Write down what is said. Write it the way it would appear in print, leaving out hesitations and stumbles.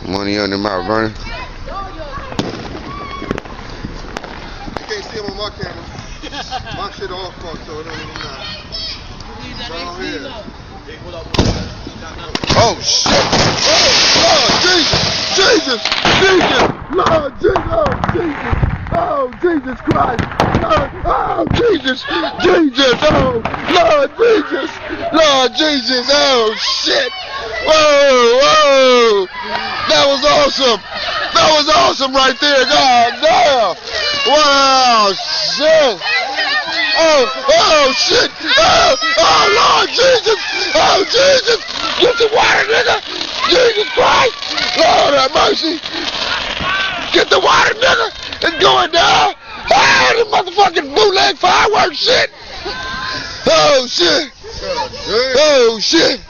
Money on the mouth, Vernon. You can't see him on my camera. My shit all fucked, so it don't even matter. Down here. Oh shit! Lord Jesus! Oh Jesus Christ! Oh Jesus! Lord Jesus! Oh shit! Whoa! That was awesome! That was awesome right there! God damn! Wow! Shit! Oh shit! Oh Lord Jesus! Oh Jesus! Get the water, nigga! Jesus Christ! Lord have mercy! Get the water, nigga! It's going down! Oh, the motherfucking bootleg fireworks shit! Oh shit! Oh shit!